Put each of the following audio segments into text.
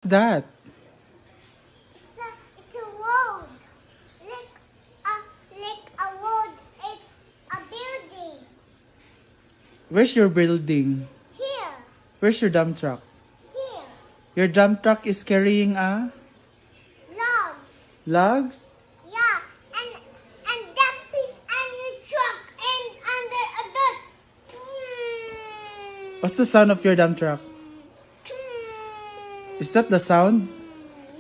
That? It's a road. Like a road. It's a building. Where's your building? Here. Where's your dump truck? Here. Your dump truck is carrying Logs. logs? Yeah. And that piece and the truck and under a dot. What's the sound of your dump truck? Is that the sound?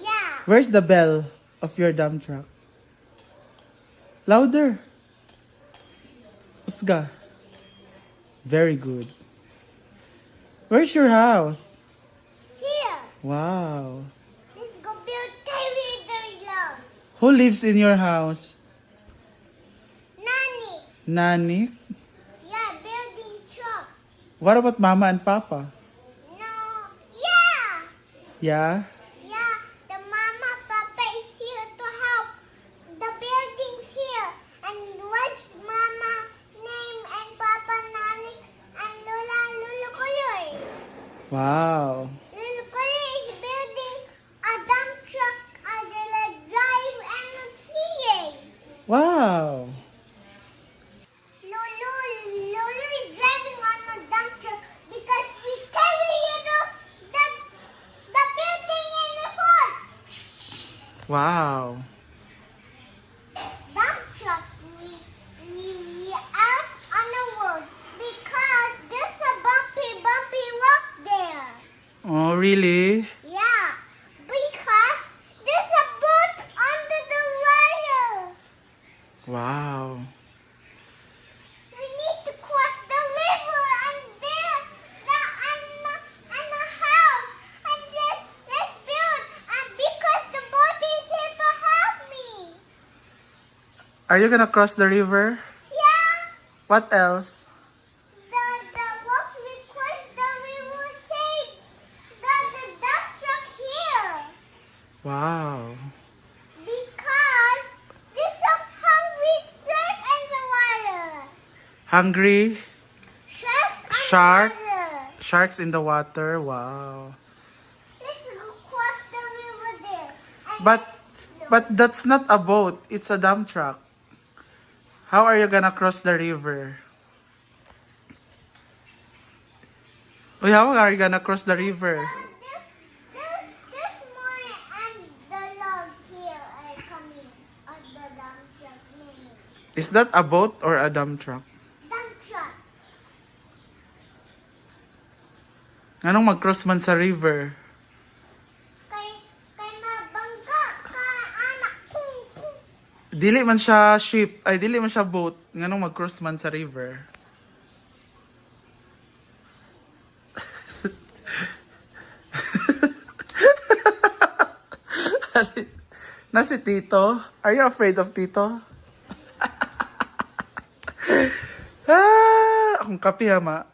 Yeah. Where's the bell of your dump truck? Louder. Usga. Very good. Where's your house? Here. Wow. Let's go build carry the logs. Who lives in your house? Nanny. Nani? Yeah, building truck. What about Mama and Papa? No. Yeah. Yeah? Yeah, the mama, papa is here to help. The building's here. And what's mama name and papa nani and Lola Lulukoyoy? Wow. Lulukoyoy is building a dump truck and they'll drive and seeing. Wow. Lulu is driving on a dump truck because we carry the building in the front. Wow. Dump truck, we out on the road because there's a bumpy rock there. Oh, really? Yeah, because there's a boat under the wire. Wow. We need to cross the river and there, and a house. And let's build. And because the boat is here to help me. Are you gonna cross the river? Yeah. What else? The wolf request that we will save the dump truck here Wow. because there's some hungry shark in the water. Hungry Sharks on Shark? the water. sharks in the water. Wow. Let's go cross the river there. And But that's not a boat. It's a dump truck. How are you gonna cross the river? Uy, how are you gonna cross the river? There's more and the logs here are coming on the dump truck. Many. Is that a boat or a dump truck? Dump truck. Anong mag-cross man sa river? Kay mabangga ka anak. Dili man siya ship, ay dili man siya boat. Nganong mag-cross man sa river? Na si Tito? Are you afraid of Tito? Akong kape ha, ma.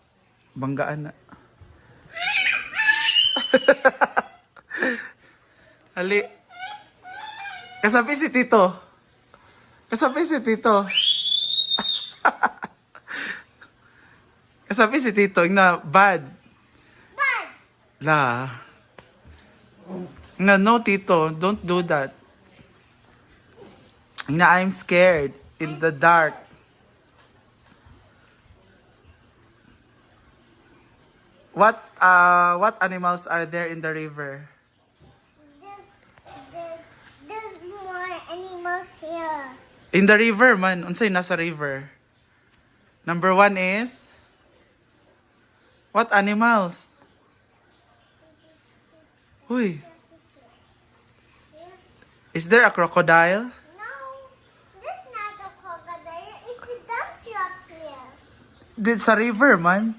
Banggaan na. Hali. Kasabi si Tito. Kasabi si Tito. Kasabi si Tito. Na bad. Bad. La. Na no, Tito. Don't do that. Na I'm scared in the dark. What animals are there in the river? There's more animals here. In the river man, unsay nasa river? Number 1 is what animals? Uy, is there a crocodile? No, this not a crocodile. It's a dump truck here. Did sa river man?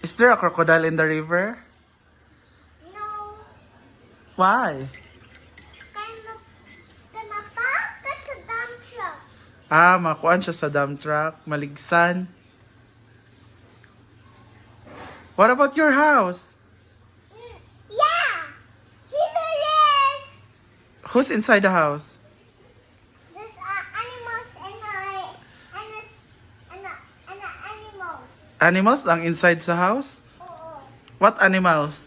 Is there a crocodile in the river? No, Why? kay mapaka sa dump truck. Makuan siya sa dump truck, maligsan. What about your house? Yeah, here it is. Who's inside the house? There's animals and animals. Animals ang inside sa house? Oo. What animals?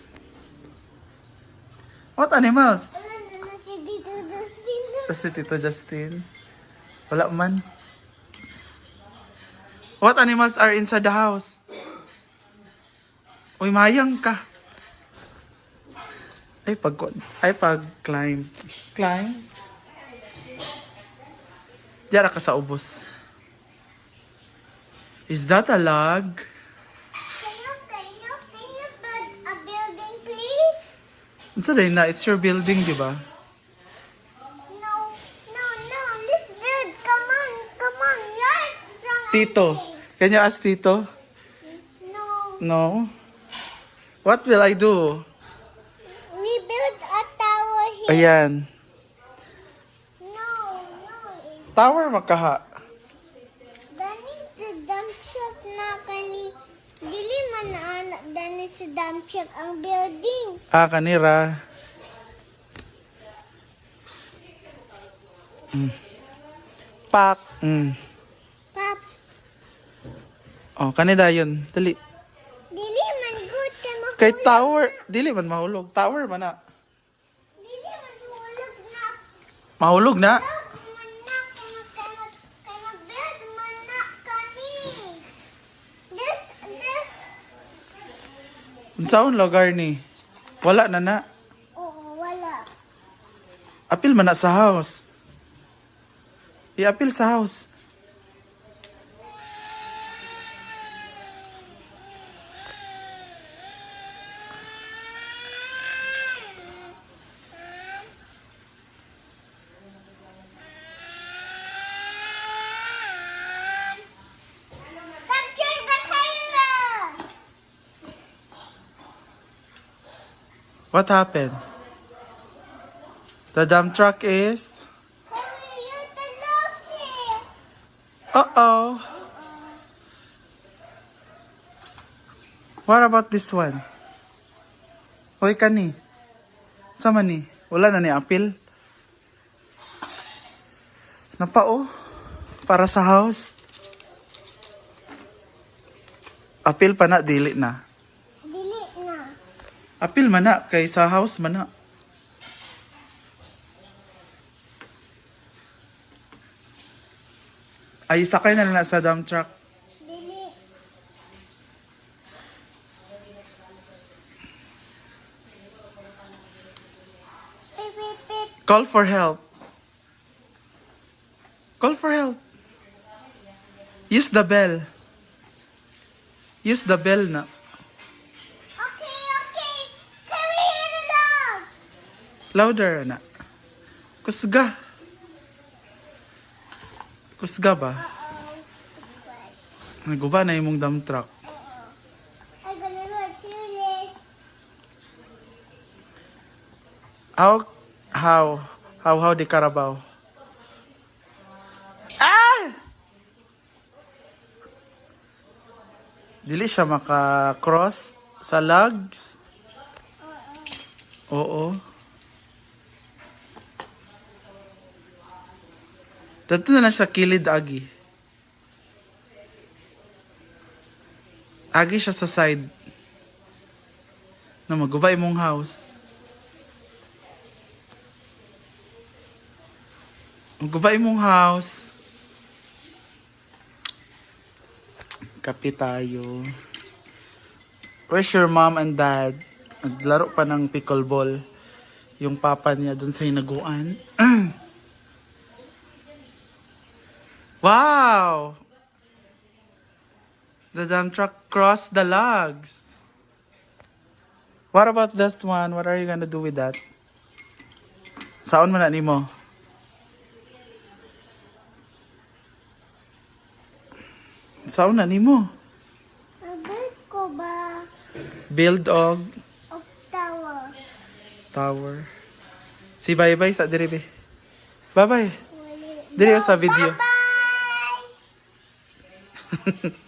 What animals? Wala na si Dito Justin. Si Tito Justin. Wala man. What animals are inside the house? Uy, mayang ka. Ay, pag-climb. Climb? Diyan ka sa ubos. Is that a log? Can you build a building, please? It's na, it's your building, di ba? No. Let's build. Come on. You're strong. Tito. Can you ask Tito? No. No? What will I do? We built a tower here. Ayan. No. Tower makaha. Dani sa dump truck na kani. Dili man na anak dani sa dump truck ang building. Kanira. Pak. Pap, Oh, kanida yun. Dali. dili man good kay mahulog. Kay tower. Dili man mahulog. Tower man na. Dili man hulog na. Mahulog na. Hulog man na kay mag-build man na kani. This. Unsaon lugar ni? Wala na. Oo, wala. Apil man na sa house. I-apil sa house. Capture the camera. What happened? The dump truck is... Hurry, you the look here. Uh-oh. What about this one? Hoy kani. Sama ni? Wala na ni apil? Napao. Para sa house. Apil pa na, dili na. Dili na. Apil man na, kay sa house man na. Ay, sakay na lang sa dump truck. Dili. Pip. Call for help. Call for help. Use the bell. Use the bell na. Okay. Can we hear the dog? Louder na. Kusga. Kusga ba? Uh-oh. Naguba na yung dump truck. I'm gonna put this. How di Carabao? Ah! Dili siya maka-cross sa logs. Oo. Dito na lang sa kilid, Agi. Agi siya sa side. Na magubay mong house. Magubay mong house. Kape tayo. Where's your mom and dad? Naglaro pa ng pickleball. Yung papa niya dun sa hinaguan. Wow! The dump truck crossed the logs. What about that one? What are you gonna do with that? Saon mo na nimo? Saon na nimo? Build ko ba Build og of tower? tower. Si bye-bye sa diri be. Bye-bye. Wali. Dili sa video. Bye-bye!